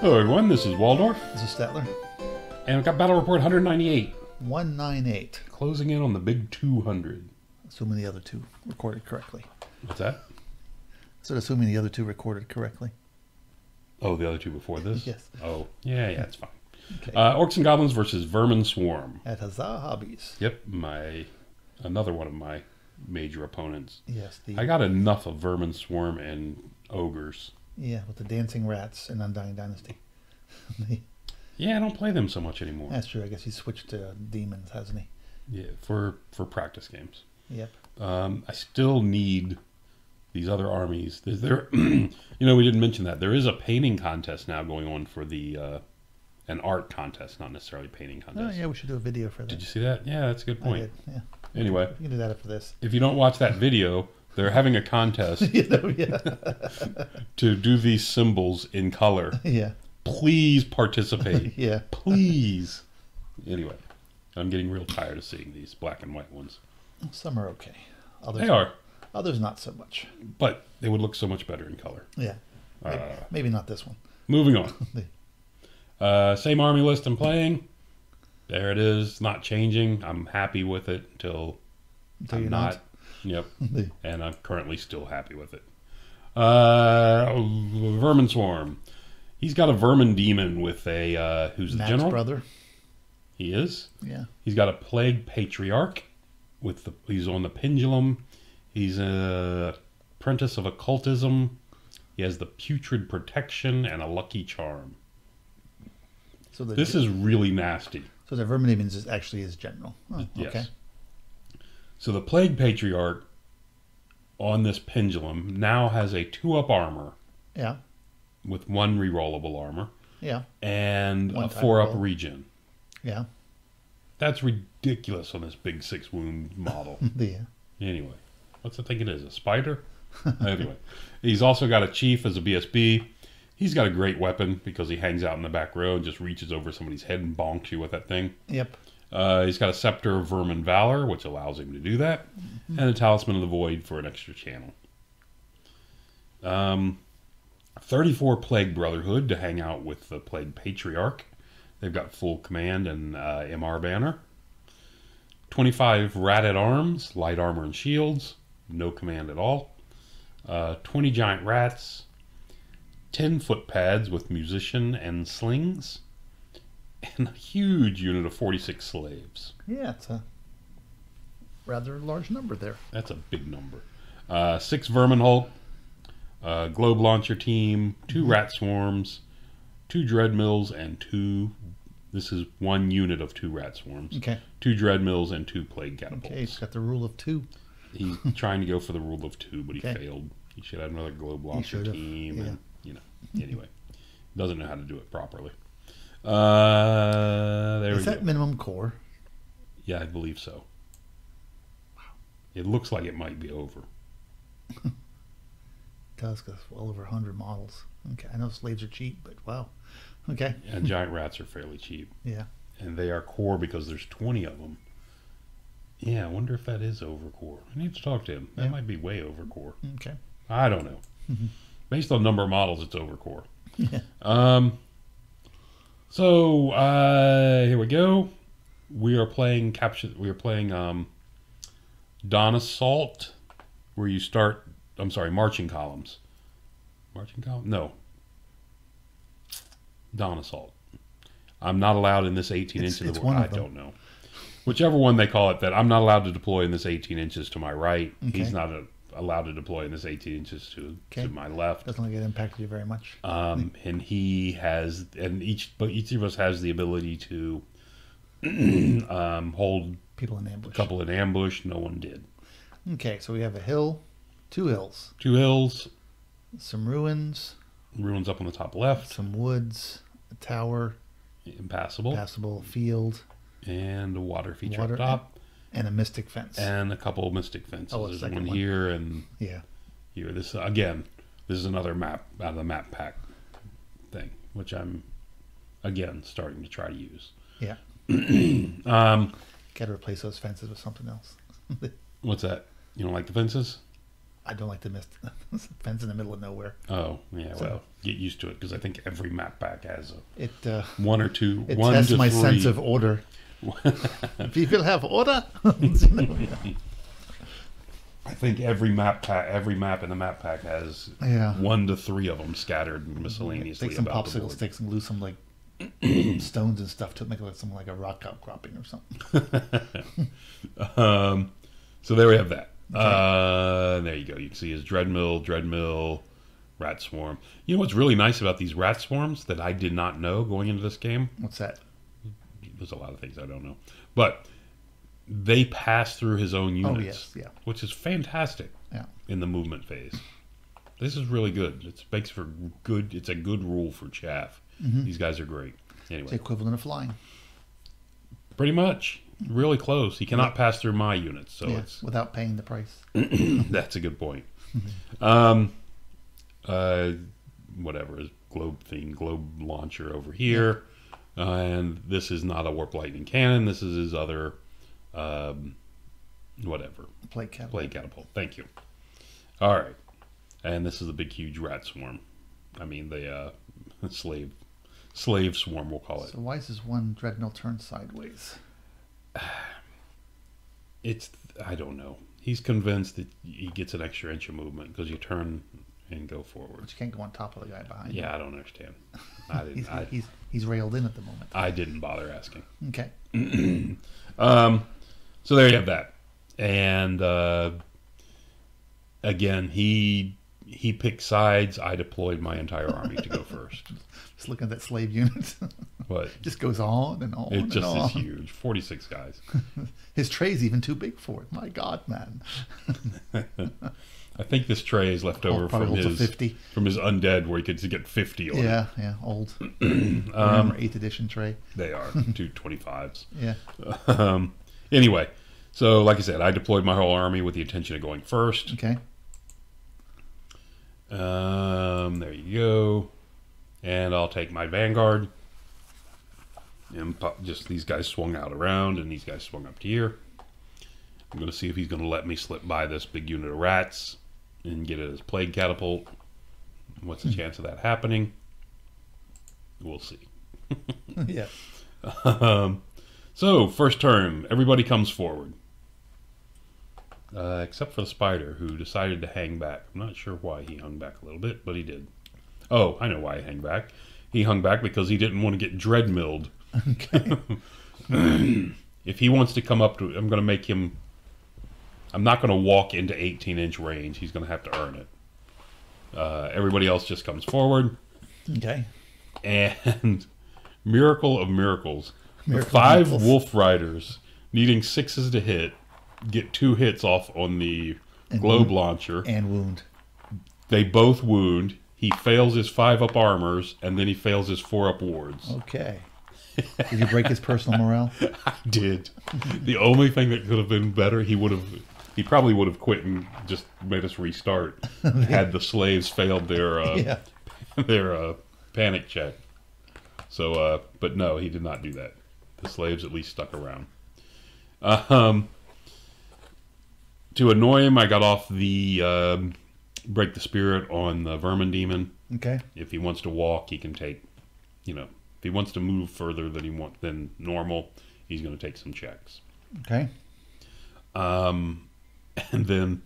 Hello everyone, this is Waldorf, This is Statler. and we've got Battle Report 198, 198. closing in on the big 200. Assuming the other two recorded correctly. What's that? So assuming the other two recorded correctly. Oh, the other two before this? Yes. Oh, yeah, it's fine. Okay. Orcs and Goblins versus Vermin Swarm. At Huzzah Hobbies. Yep, another one of my major opponents. Yes. I got enough of Vermin Swarm and Ogres. Yeah, with the dancing rats in Undying Dynasty. Yeah, I don't play them so much anymore. That's true. I guess he switched to demons, hasn't he? Yeah, for practice games. Yep. I still need these other armies. There, we didn't mention that there is a painting contest now going on for the an art contest, not necessarily painting contest. Oh yeah, we should do a video for that. Did you see that? Yeah, that's a good point. I did, yeah. Anyway, We can do that after this. if you don't watch that video, they're having a contest Yeah. to do these symbols in color. Yeah. Please participate. Yeah. Please. Anyway, I'm getting real tired of seeing these black and white ones. Some are okay. Others They are, Others not so much. but they would look so much better in color. Yeah. Maybe not this one. Moving on. Same army list I'm playing. There it is. Not changing. I'm happy with it until I'm you're not. not. Yep. And I'm currently still happy with it. Vermin Swarm. He's got a vermin demon with a who's the Matt's general? brother. He is. Yeah. He's got a plague patriarch with he's on the pendulum. He's a apprentice of occultism. He has the putrid protection and a lucky charm. So This is really nasty. So the vermin demons is actually his general. Oh, Yes. okay. So the plague patriarch on this pendulum now has a 2-up armor Yeah. with 1 rerollable armor Yeah. and One a time 4-up roll. regen. Yeah. That's ridiculous on this big 6-wound model. Yeah. Anyway, what's I think it is? A spider? Anyway, he's also got a chief as a BSB. He's got a great weapon because he hangs out in the back row and just reaches over somebody's head and bonks you with that thing. Yep. He's got a Scepter of Vermin Valor, which allows him to do that, and a Talisman of the Void for an extra channel. 34 Plague Brotherhood to hang out with the Plague Patriarch. They've got full command and MR banner. 25 Rat at Arms, light armor and shields, no command at all. 20 Giant Rats. 10 foot pads with musician and slings. And a huge unit of 46 slaves. Yeah, it's a rather large number there. That's a big number. 6 Vermin Hulk. Globe Launcher Team. 2 Rat Swarms. 2 Dread Mills and 2... This is 1 unit of 2 Rat Swarms. Okay. 2 Dread Mills and 2 Plague Catapults. Okay, it's got the rule of 2. He's trying to go for the rule of 2, but he Okay. failed. He should have another Globe Launcher should've, team. yeah. And, anyway. Doesn't know how to do it properly. There Is we go. that minimum core? Yeah, I believe so. It looks like it might be over. It does, because well over 100 models. Okay, I know slaves are cheap, but wow. Okay. And giant rats are fairly cheap. Yeah. And they are core because there's 20 of them. Yeah, I wonder if that is over core. I need to talk to him. That Yeah. might be way over core. Okay. I don't know. Based on number of models, it's over core. Yeah. So here we go. We are playing Dawn Assault, where you start. I'm sorry, marching columns. Marching column? No. Dawn Assault. I'm not allowed in this 18 inches of it's the one board. of I them. don't know. Whichever one they call it, that I'm not allowed to deploy in this 18 inches to my right. Okay. He's not allowed to deploy in this 18 inches to my left. Doesn't look like it impacted you very much. And he has, and each of us has the ability to hold People in ambush. a couple in ambush. No one did. Okay, so we have a hill, 2 hills, 2 hills, some ruins, ruins up on the top left, some woods, a tower, impassable, passable field, and a water feature water, up top, and a mystic fence. and a couple of mystic fences. Oh, a There's second one here and Yeah. here. This is another map out of the map pack thing, which I'm again starting to try to use. Yeah. Got to replace those fences with something else. What's that? You don't like the fences? I don't like to miss fence in the middle of nowhere. Oh, yeah, well, get used to it, because I think every map pack has It one or two, it one tests to my three. sense of order. People have order. I think every map in the map pack has 1 to 3 of them scattered miscellaneously. Take some about the popsicle board. sticks and glue some like stones and stuff to make it look something like a rock outcropping or something. So there we have that. Okay. There you go. You can see his Dreadmill, Rat Swarm. You know what's really nice about these Rat Swarms that I did not know going into this game? What's that? There's a lot of things I don't know. But they pass through his own units. Oh, yes, yeah. Which is fantastic in the movement phase. This is really good. It makes for good. It's a good rule for chaff. These guys are great. Anyway, It's the equivalent of flying. pretty much. Really close. He cannot pass through my units, so it's without paying the price. that's a good point. Whatever is globe launcher over here, and this is not a warp lightning cannon. This is his other, whatever Plague catapult. Thank you. All right, and this is the big huge rat swarm. I mean the slave swarm, we'll call it. So why is this one Dreadmill turned sideways? I don't know. He's convinced that he gets an extra inch of movement because you turn and go forward. But you can't go on top of the guy behind you. Yeah, I don't understand. I didn't. He's railed in at the moment. I didn't bother asking. Okay. So there you have that. And again, he picked sides. I deployed my entire army to go first. Just looking at that slave unit. What? Just goes on and on. It just and on. is huge. 46 guys. His tray's even too big for it. My God, man. I think this tray is left over from his 50. From his undead, where he could get 50 on it. Yeah, old. Remember 8th edition tray. They are 225s. Yeah. Anyway, so like I said, I deployed my whole army with the intention of going first. Okay. There you go. And I'll take my Vanguard. And just these guys swung out around, and these guys swung up to here. I'm going to see if he's going to let me slip by this big unit of rats and get it as plague catapult. What's the chance of that happening? We'll see. Yeah. So, first turn, everybody comes forward. Except for the spider, who decided to hang back. I'm not sure why he hung back a little bit, but he did. Oh, I know why he hung back. He hung back because he didn't want to get dreadmilled. Okay. If he wants to come up to, I'm going to make him. I'm not going to walk into 18-inch range. He's going to have to earn it. Everybody else just comes forward. Okay. And miracle of miracles, Miracle the 5 miracles. wolf riders needing 6s to hit get 2 hits off on the And globe wound. launcher. And wound. They both wound. He fails his 5-up armors, and then he fails his 4-up wards. Okay. Did you break his personal morale? I did. The only thing that could have been better, he probably would have quit and just made us restart had the slaves failed their their panic check. So, but no, he did not do that. The slaves at least stuck around. To annoy him, I got off the break the spirit on the vermin demon. Okay. If he wants to walk, he can take, if he wants to move further than normal, he's going to take some checks. Okay. And then,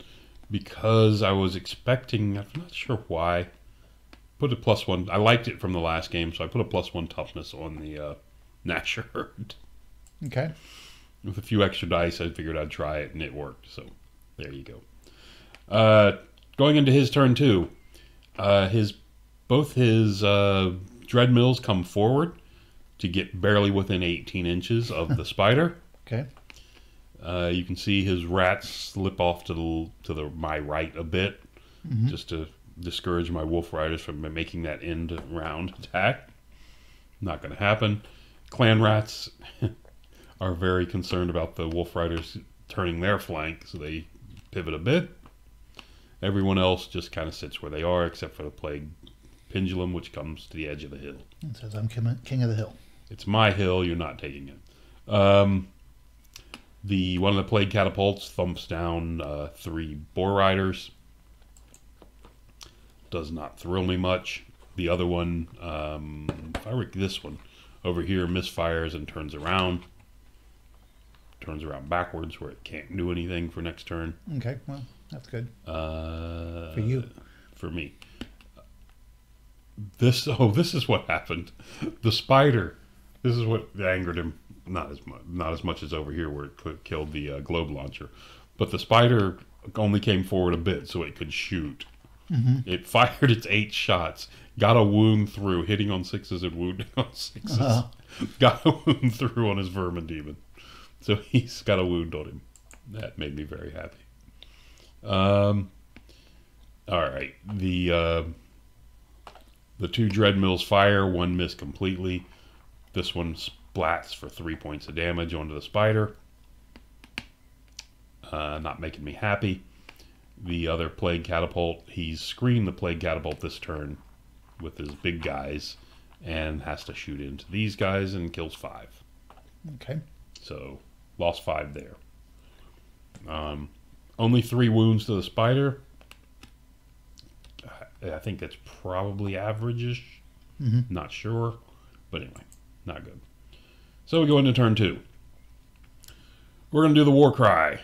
because I was expecting, I'm not sure why, put a +1. I liked it from the last game, so I put a +1 toughness on the Nasher. Okay. With a few extra dice, I figured I'd try it, and it worked. So, there you go. Going into his turn 2, both his Dreadmills come forward to get barely within 18 inches of the spider. Okay. You can see his rats slip off to my right a bit, just to discourage my wolf riders from making that end round attack. Not going to happen. Clan rats are very concerned about the wolf riders turning their flank, so they pivot a bit. Everyone else just kind of sits where they are, except for the plague pendulum, which comes to the edge of the hill. It says, I'm king of the hill. It's my hill, you're not taking it. One of the plague catapults thumps down 3 boar riders. does not thrill me much. The other one, if I were this one over here, misfires and turns around. Turns around backwards where it can't do anything for next turn. Okay, well, that's good. For you. For me. This is what happened. The spider. This is what angered him. Not as much as over here where it killed the globe launcher. But the spider only came forward a bit so it could shoot. Mm-hmm. It fired its 8 shots. Got a wound through, hitting on 6s and wounding on 6s. Uh-huh. Got a wound through on his vermin demon. So he's got a wound on him. That made me very happy. All right. The 2 Dreadmills fire. 1 missed completely. This one splats for 3 points of damage onto the spider. Not making me happy. The other Plague Catapult. He's screened the Plague Catapult this turn with his big guys and has to shoot into these guys and kills 5. Okay. So, lost 5 there. Only 3 wounds to the spider. I think that's probably average-ish. Mm-hmm. Not sure. But anyway, not good. So we go into turn 2. We're going to do the war cry.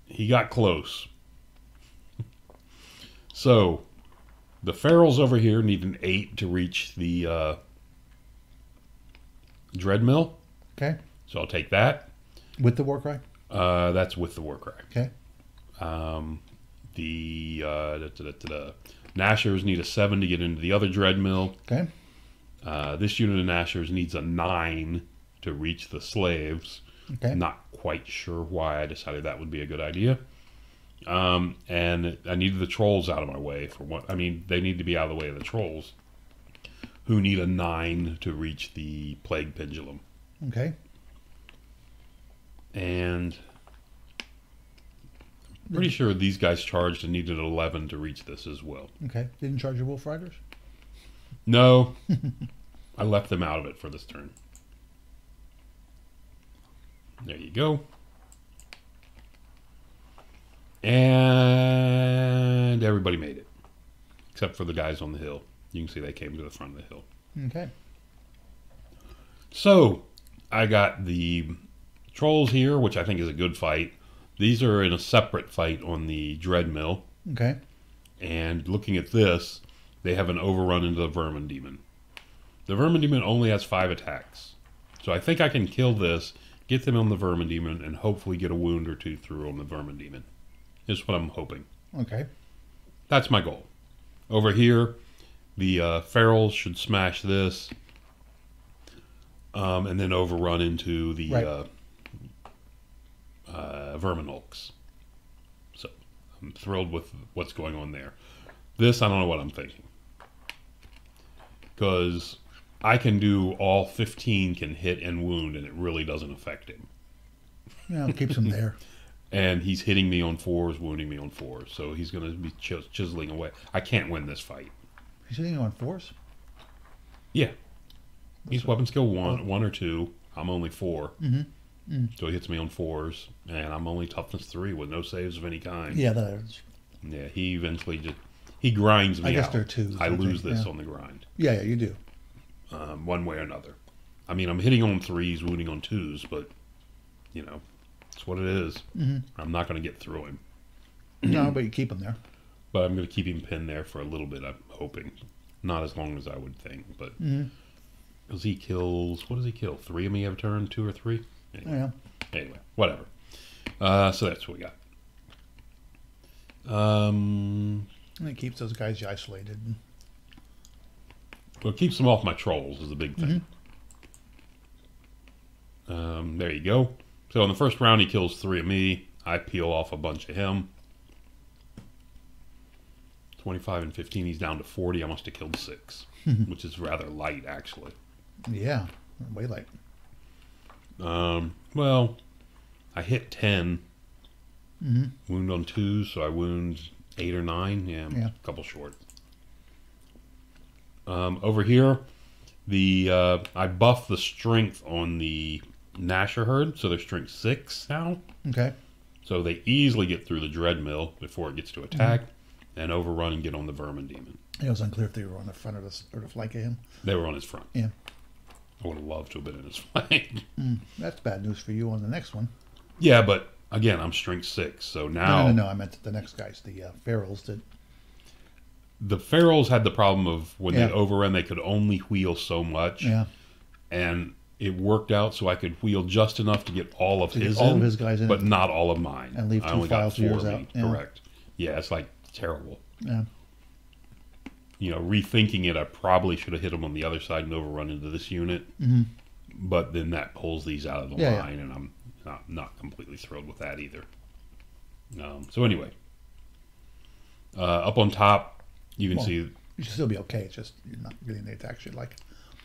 He got close. So, the ferals over here need an 8 to reach the Dreadmill. Okay. So I'll take that. With the war cry? That's with the war cry. Okay. The Nashers need a 7 to get into the other Dreadmill. Okay. This unit of Nashers needs a 9 to reach the slaves. Okay. Not quite sure why I decided that would be a good idea. And I needed the trolls out of my way for what I mean. They need to be out of the way of the trolls, who need a 9 to reach the plague pendulum. Okay. And I'm pretty sure these guys charged and needed 11 to reach this as well. Okay. Didn't charge your Wolf Riders? No, I left them out of it for this turn. There you go. And everybody made it. Except for the guys on the hill. You can see they came to the front of the hill. Okay. So, I got the trolls here, which I think is a good fight. These are in a separate fight on the Dreadmill. Okay. And looking at this, they have an overrun into the Vermin Demon. The Vermin Demon only has 5 attacks. So I think I can kill this, get them on the Vermin Demon, and hopefully get a wound or 2 through on the Vermin Demon. Is what I'm hoping. Okay. That's my goal. Over here, the ferals should smash this, and then overrun into the Vermin Hulks. So I'm thrilled with what's going on there. This, I don't know what I'm thinking. Because I can do all 15 can hit and wound, and it really doesn't affect him. Yeah, it keeps him there. And he's hitting me on 4s, wounding me on 4s. So he's going to be chiseling away. I can't win this fight. He's hitting you on 4s? Yeah. He's weapon skill 1 or 2. I'm only 4. Mm-hmm. Mm. So he hits me on 4s. And I'm only toughness 3 with no saves of any kind. Yeah, that is. Yeah, he eventually just... He grinds me out. I guess there are 2s. I lose this on the grind. Yeah, you do. One way or another. I mean, I'm hitting on 3s, wounding on 2s, but, you know... That's what it is. Mm-hmm. I'm not going to get through him. No, but you keep him there. But I'm going to keep him pinned there for a little bit, I'm hoping. Not as long as I would think, but... Because he kills... What does he kill? 3 of me every turn? 2 or 3? Anyway, Anyway, whatever. So that's what we got. And it keeps those guys isolated. Well, it keeps them off my trolls is the big thing. There you go. So in the first round, he kills 3 of me. I peel off a bunch of him. 25 and 15, he's down to 40. I must have killed 6, which is rather light, actually. Yeah, way light. Well, I hit 10. Wound on 2, so I wound 8 or 9. Yeah, I'm a couple short. Over here, I buff the strength on the Nasher herd, so they're strength 6 now. Okay. So they easily get through the Dreadmill before it gets to attack. and overrun and get on the Vermin Demon. It was unclear if they were on the front or the flank of him. They were on his front. Yeah. I would have loved to have been in his flank. That's bad news for you on the next one. Yeah, but again, I'm strength 6, so now... No, I meant the next guys, the Ferals did. The Ferals had the problem of when Yeah. they overran, they could only wheel so much. Yeah. And it worked out so I could wheel just enough to get all of his all in, of his guys in, but not all of mine. and leave I 2 only got files of 4 yours of out. me. Yeah. Correct. Yeah, it's like terrible. Yeah. You know, rethinking it, I probably should have hit them on the other side and overrun into this unit. Mm-hmm. But then that pulls these out of the Yeah, line, and I'm not completely thrilled with that either. So anyway, up on top, you can see. You should still be okay. It's just you're not getting the attacks you'd like.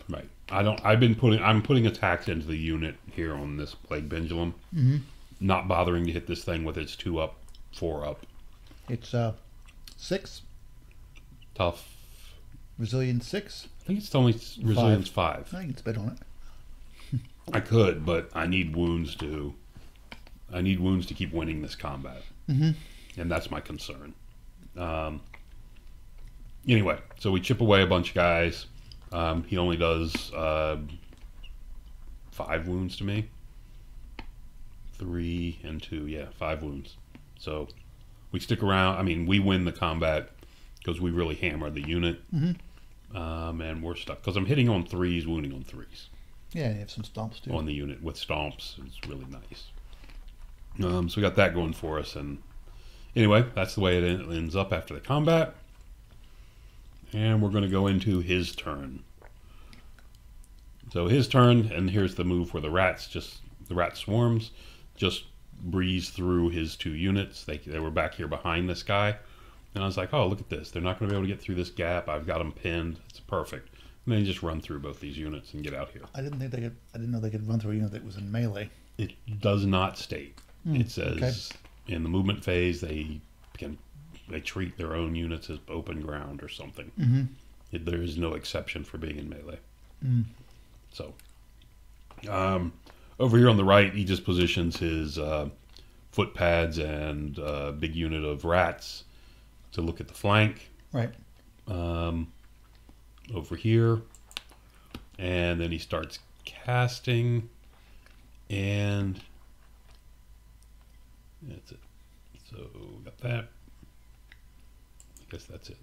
Right. I'm putting attacks into the unit here on this Plague Pendulum. Mm-hmm. Not bothering to hit this thing with its 2 up, 4 up. It's 6 Tough. resilience 6. I think it's only resilience 5. I can spit on it. I could, but I need wounds to keep winning this combat. Mm-hmm. And that's my concern. Anyway, so we chip away a bunch of guys. He only does 5 wounds to me. 3 and 2, yeah, 5 wounds. So we stick around. I mean, we win the combat because we really hammer the unit. Mm-hmm. And we're stuck because I'm hitting on 3s, wounding on 3s. Yeah, you have some stomps too. On the unit with stomps. It's really nice. So we got that going for us. And anyway, that's the way it ends up after the combat. And we're going to go into his turn. So his turn, and here's the move where the rat swarms just breeze through his 2 units. They were back here behind this guy. And I was like, oh, look at this. They're not going to be able to get through this gap. I've got them pinned. It's perfect. And then you just run through both these units and get out here. I didn't know they could run through a unit that was in melee. It does not state. It says in the movement phase they treat their own units as open ground or something. Mm-hmm. There is no exception for being in melee. Mm. So over here on the right, he just positions his foot pads and big unit of rats to look at the flank. Right. Over here, and then he starts casting, and that's it. So got that. I guess that's it.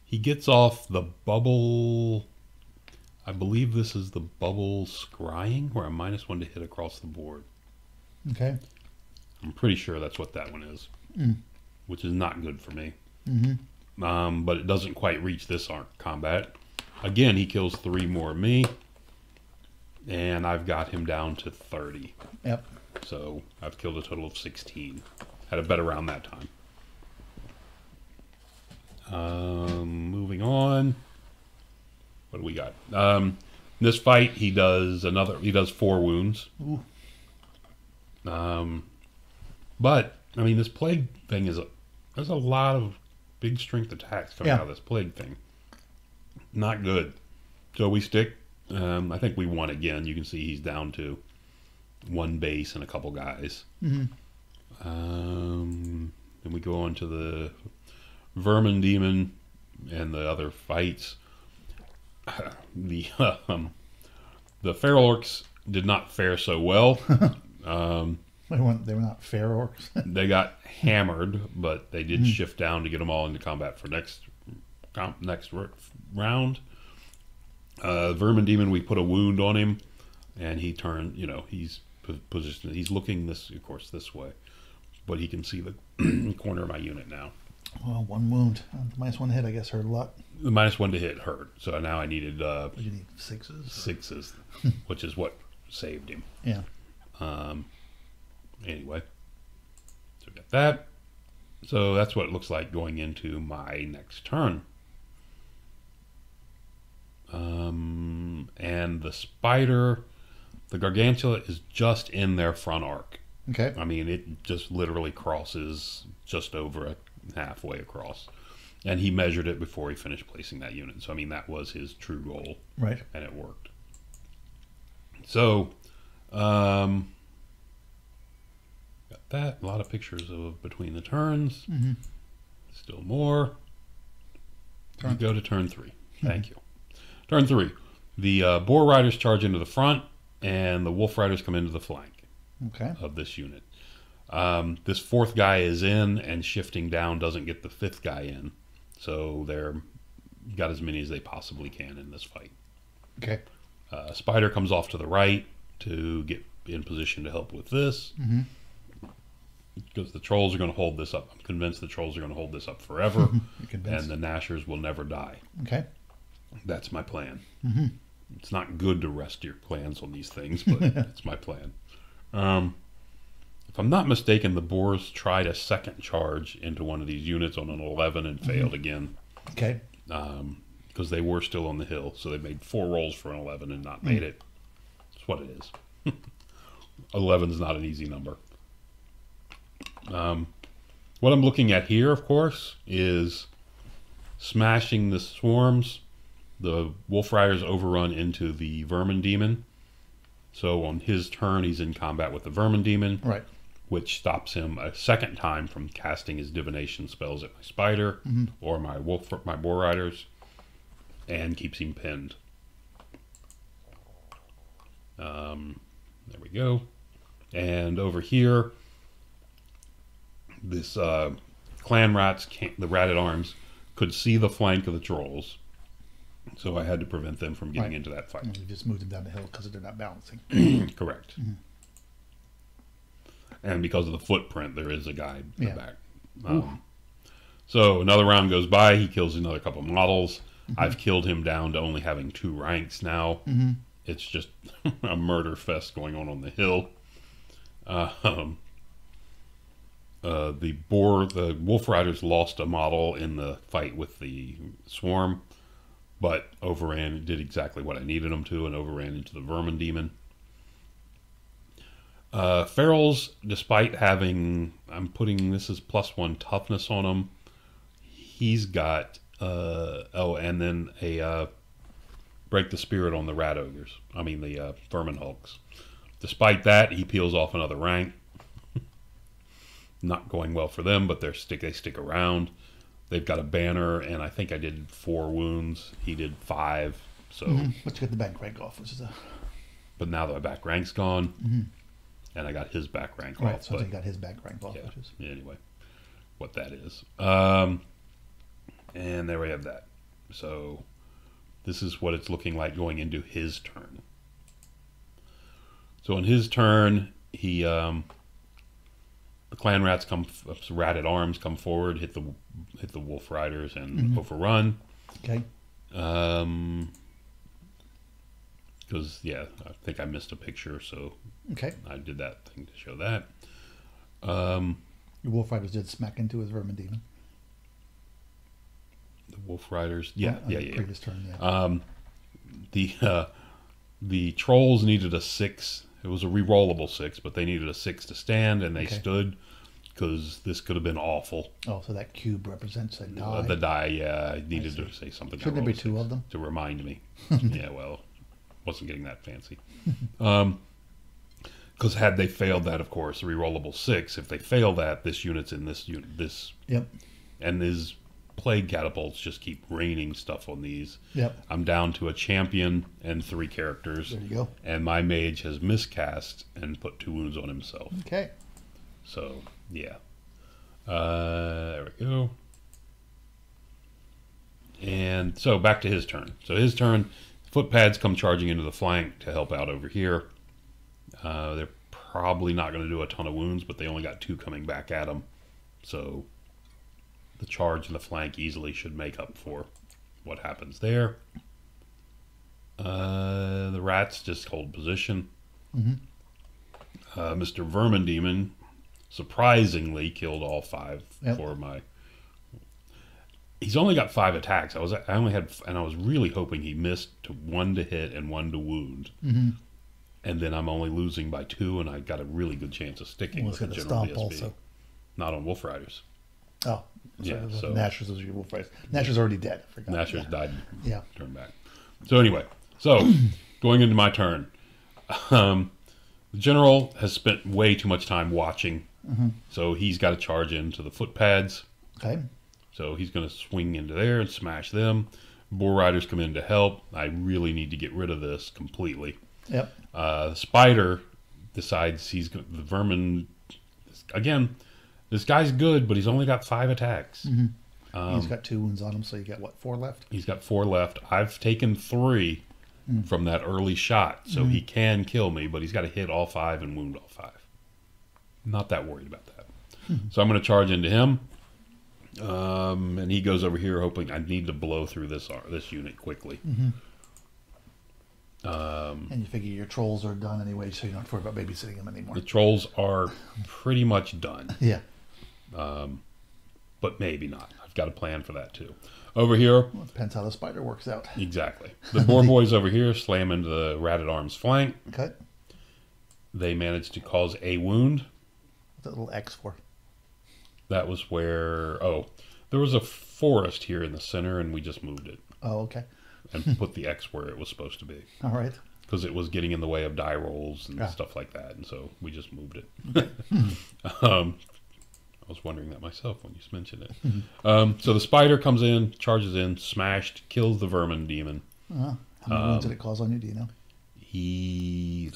He gets off the bubble. I believe this is the bubble scrying, where I'm -1 to hit across the board. Okay. I'm pretty sure that's what that one is, which is not good for me. Mm-hmm. But it doesn't quite reach this combat. Again, he kills 3 more of me, and I've got him down to 30. Yep. So I've killed a total of 16. Had a better round that time. Moving on. What do we got? In this fight, he does 4 wounds. Ooh. But I mean, this plague thing there's a lot of big strength attacks coming out of this plague thing. Not good. So we stick. I think we won again. You can see he's down to 1 base and a couple guys. Mm-hmm. Then we go on to the Vermin Demon and the other fights. The Feral Orcs did not fare so well. They were not fair orcs. They got hammered, but they did shift down to get them all into combat for next round. Vermin Demon, we put a wound on him, and he turned. He's positioned. He's looking this way, but he can see the corner of my unit now. Well, 1 wound. -1 hit, I guess, hurt a lot. The -1 to hit hurt. So now I needed You need 6s? 6s, which is what saved him. Yeah. Anyway, so we got that. So that's what it looks like going into my next turn. And the spider, the Gargantula is just in their front arc. Okay. I mean, it just literally crosses just over halfway across. And he measured it before he finished placing that unit. So, I mean, that was his true goal. Right. And it worked. So, got that. A lot of pictures of between the turns. Mm-hmm. Still more. Turn. Go to turn 3. Thank you. Turn 3. The Boar Riders charge into the front, and the Wolf Riders come into the flank Okay. of this unit. This fourth guy is in, and shifting down doesn't get the fifth guy in. So they're got as many as they possibly can in this fight. Okay. Spider comes off to the right to get in position to help with this. Because the trolls are going to hold this up. I'm convinced the trolls are going to hold this up forever. You're convinced. And the Nashers will never die. Okay. That's my plan. It's not good to rest your plans on these things, but it's my plan. If I'm not mistaken, the Boars tried a second charge into one of these units on an 11 and failed again. Okay. Because they were still on the hill. So they made 4 rolls for an 11 and not made it. That's what it is. 11 is not an easy number. What I'm looking at here, of course, is smashing the swarms. The Wolf Riders overrun into the Vermin Demon. So on his turn, he's in combat with the Vermin Demon. Right. Which stops him a second time from casting his divination spells at my Spider or my Boar Riders, and keeps him pinned. There we go. And over here, this clan rats, the Rat-at Arms, could see the flank of the trolls. So I had to prevent them from getting into that fight. And you just moved them down the hill because they're not balancing. Correct. And because of the footprint, there is a guy in the back. So another round goes by. He kills another couple models. I've killed him down to only having 2 ranks now. It's just a murder fest going on the hill. The Wolf Riders lost a model in the fight with the Swarm, but did exactly what I needed them to, and overran into the Vermin Demon. Ferals, despite having, I'm putting this as +1 toughness on him. He's got, and then a break the spirit on the Rat Ogres. I mean the Vermin Hulks. Despite that, he peels off another rank. Not going well for them, but they stick around. They've got a banner, and I think I did 4 wounds. He did 5. So, But you got the back rank off, which is but now the back rank's gone, and I got his back rank off. Right, so you got his back rank off, Yeah, which is anyway, what that is. And there we have that. So this is what it's looking like going into his turn. So in his turn, he the clan rats Rat-at Arms come forward, hit the Wolf Riders and overrun. okay. Because I think I missed a picture, so Okay. I did that thing to show that. Your Wolf Riders did smack into his Vermin Demon. The Wolf Riders, On the previous turn, the trolls needed a 6. It was a re-rollable 6, but they needed a 6 to stand, and they stood because this could have been awful. Oh, so that cube represents a die. The die, I needed to say something. Shouldn't there be 2 of them? To remind me. Well, wasn't getting that fancy. Because had they failed that, of course, a re-rollable 6, if they fail that, this unit's in this unit. Yep. And these plague catapults just keep raining stuff on these. Yep. I'm down to a champion and 3 characters. There you go. And my mage has miscast and put 2 wounds on himself. Okay. So, yeah. There we go. And so back to his turn. So his turn, footpads come charging into the flank to help out over here. They're probably not going to do a ton of wounds, but they only got 2 coming back at them. So the charge in the flank easily should make up for what happens there. The rats just hold position. Mr. Vermin Demon surprisingly killed all 5 for my. He's only got 5 attacks. I was really hoping he missed to 1 to hit and 1 to wound. And then I'm only losing by 2, and I got a really good chance of sticking with the general DSP. Also. Not on Wolf Riders. Oh, yeah. So Nashers is your Wolf Riders. Nashers already dead. I forgot. Nashers died. Yeah. Turn back. So anyway, going into my turn, the general has spent way too much time watching, so he's got to charge into the footpads. Okay. So he's going to swing into there and smash them. Boar riders come in to help. I really need to get rid of this completely. Yep. The spider decides the vermin. Again, this guy's good, but he's only got 5 attacks. He's got 2 wounds on him, so you got what, 4 left? He's got 4 left. I've taken 3 from that early shot, so he can kill me, but he's got to hit all 5 and wound all 5. Not that worried about that. So I'm going to charge into him. And he goes over here hoping I need to blow through this unit quickly. And you figure your trolls are done anyway, so you don't have to worry about babysitting them anymore. The trolls are pretty much done. Yeah. But maybe not. I've got a plan for that too. Over here... Well, it depends how the spider works out. Exactly. The boar boys over here slam into the rat-at-arms flank. Okay. They managed to cause a wound. What's that little X for? That was where... Oh, there was a forest here in the center, and we just moved it. Oh, okay. And put the X where it was supposed to be. All right. Because it was getting in the way of die rolls and stuff like that, and so we just moved it. Okay. I was wondering that myself when you mentioned it. So the spider comes in, charges in, smashed, kills the vermin demon. How many wounds did it cause on you, do you know?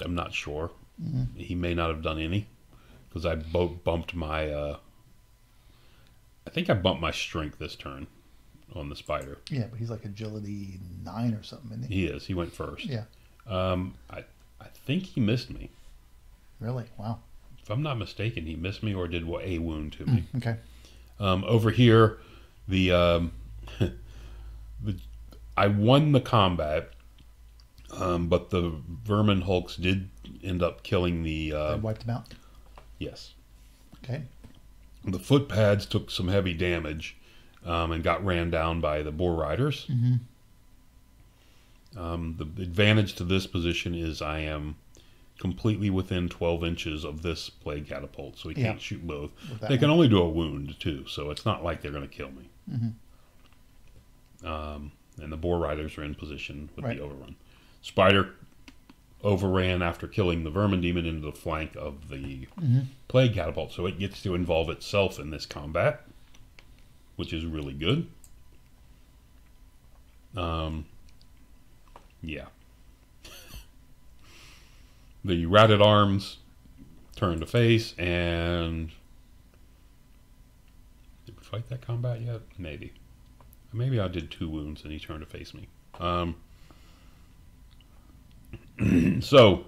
I'm not sure. He may not have done any, because I bumped my... I think I bumped my strength this turn on the spider. Yeah, but he's like agility 9 or something, isn't he? He is. He went first. Yeah. I think he missed me. Really? Wow. If I'm not mistaken, he missed me or did a wound to me. Okay. Over here, I won the combat, but the vermin hulks did end up killing the... They wiped him out? Yes. Okay. The footpads took some heavy damage and got ran down by the boar riders. The advantage to this position is I am completely within 12 inches of this plague catapult, so he can't shoot both. They can only do a wound, too, so it's not like they're going to kill me. And the boar riders are in position with the overrun. Spider overran after killing the vermin demon into the flank of the plague catapult, so it gets to involve itself in this combat, which is really good. Yeah. The rat-at-arms turn to face, and... Did we fight that combat yet? Maybe. Maybe I did 2 wounds and he turned to face me. So,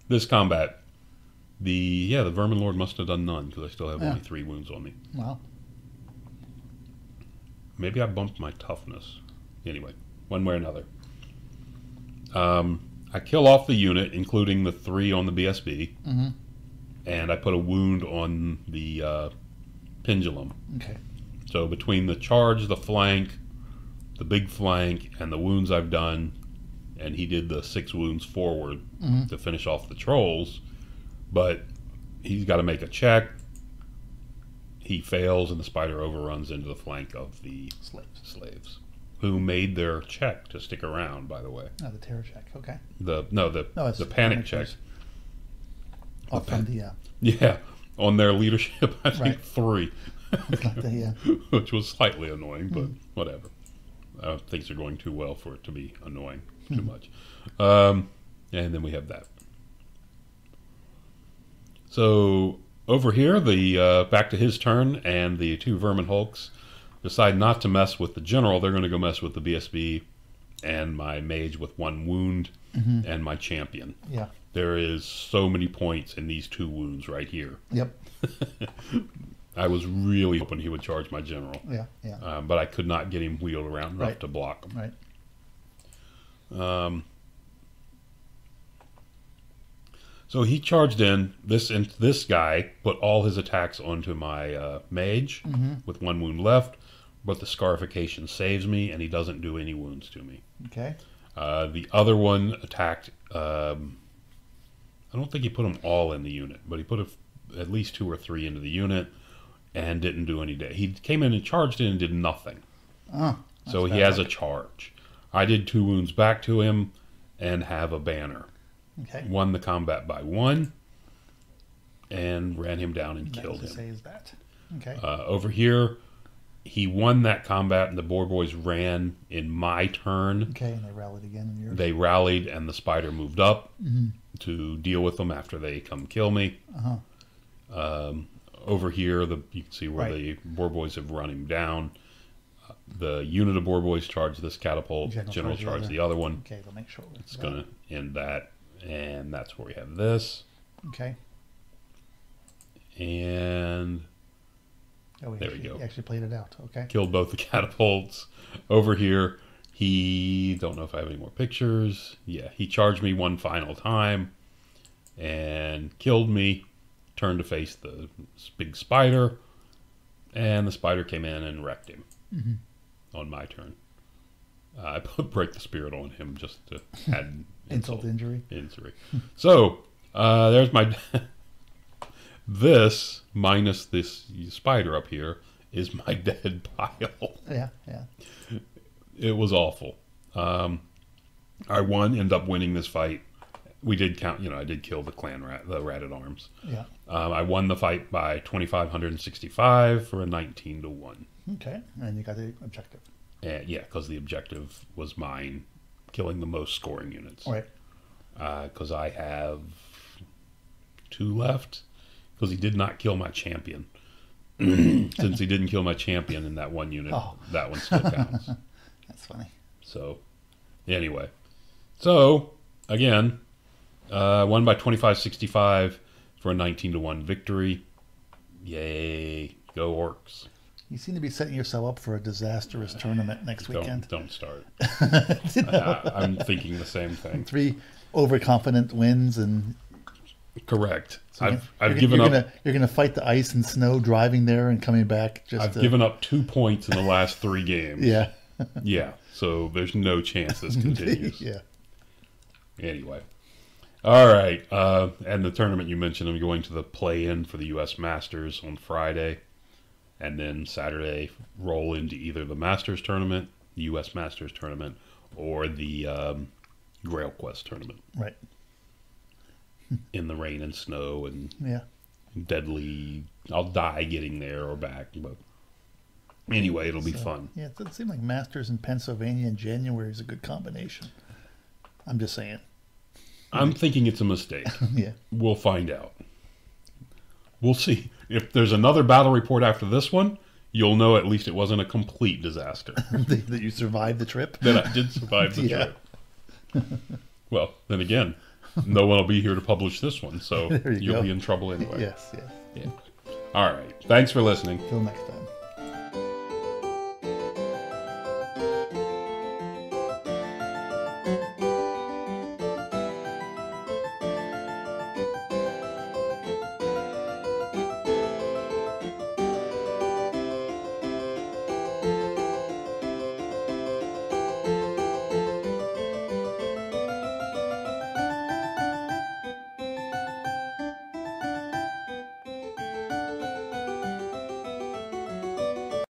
this combat, the Vermin Lord must have done none, because I still have only 3 wounds on me. Wow. Maybe I bumped my toughness. Anyway, one way or another. I kill off the unit, including the 3 on the BSB, and I put a wound on the pendulum. Okay. So between the charge, the flank, the big flank, and the wounds I've done, and he did the 6 wounds forward to finish off the trolls, but he's got to make a check. He fails, and the spider overruns into the flank of the slaves, who made their check to stick around, by the way. Oh, the terror check. Okay. The panic check. Off from the Yeah, on their leadership, I think 3. Which was slightly annoying, but whatever. Things are going too well for it to be annoying too much. And then we have that. So over here, the back to his turn, and the 2 vermin hulks decide not to mess with the general. They're going to go mess with the BSB and my mage with 1 wound and my champion. Yeah. There is so many points in these 2 wounds right here. Yep. I was really hoping he would charge my general. Yeah, yeah. But I could not get him wheeled around enough to block him. Right. So he charged in. This guy put all his attacks onto my mage with 1 wound left, but the scarification saves me, and he doesn't do any wounds to me. Okay. The other one attacked... I don't think he put them all in the unit, but he put at least 2 or 3 into the unit and didn't do any damage. He came in and charged in and did nothing. Oh, so he has a charge. I did 2 wounds back to him and have a banner. Okay. Won the combat by 1 and ran him down and killed him. Saves that. Okay. Over here, he won that combat, and the boar boys ran in my turn. Okay, and they rallied again in yours. They rallied, and the spider moved up to deal with them after they come kill me. Over here, you can see where the boar boys have run him down. The unit of boar boys charged this catapult. General charged the other one. Okay, they'll make sure. It's going to end that, and that's where we have this. Okay. And there we go. He actually played it out. Okay. Killed both the catapults. Over here, don't know if I have any more pictures. Yeah, he charged me one final time and killed me. Turned to face the big spider, and the spider came in and wrecked him on my turn. I put Break the Spirit on him just to add insult injury. So there's my this minus this spider up here is my dead pile. Yeah. It was awful. I ended up winning this fight. We did count, I did kill the clan rat, the rat at arms. Yeah. I won the fight by 2,565 for a 19-1. Okay, and you got the objective. Yeah, because the objective was mine, killing the most scoring units. Right. Because I have 2 left, because he did not kill my champion. Since he didn't kill my champion in that one unit, that one still counts. That's funny. So, anyway. So, again, won by 2,565 for a 19-1 victory. Yay. Go Orcs. You seem to be setting yourself up for a disastrous tournament next weekend. Don't start. I'm thinking the same thing. 3 overconfident wins and... Correct. So I've given up. You're going to fight the ice and snow driving there and coming back. I've given up 2 points in the last 3 games. Yeah. Yeah. So there's no chance this continues. Yeah. Anyway. All right. And the tournament you mentioned, I'm going to the play-in for the U.S. Masters on Friday. And then Saturday, roll into either the Masters tournament, the U.S. Masters tournament, or the Grail Quest tournament. Right. In the rain and snow and deadly. I'll die getting there or back. But anyway, it'll be fun. Yeah, it doesn't seem like Masters in Pennsylvania in January is a good combination. I'm just saying. I'm thinking it's a mistake. Yeah. We'll find out. We'll see. If there's another battle report after this one, you'll know at least it wasn't a complete disaster. That you survived the trip? That I did survive the trip. Well, then again, no one will be here to publish this one, so you'll be in trouble anyway. Yes. Yeah. All right. Thanks for listening. Till next time.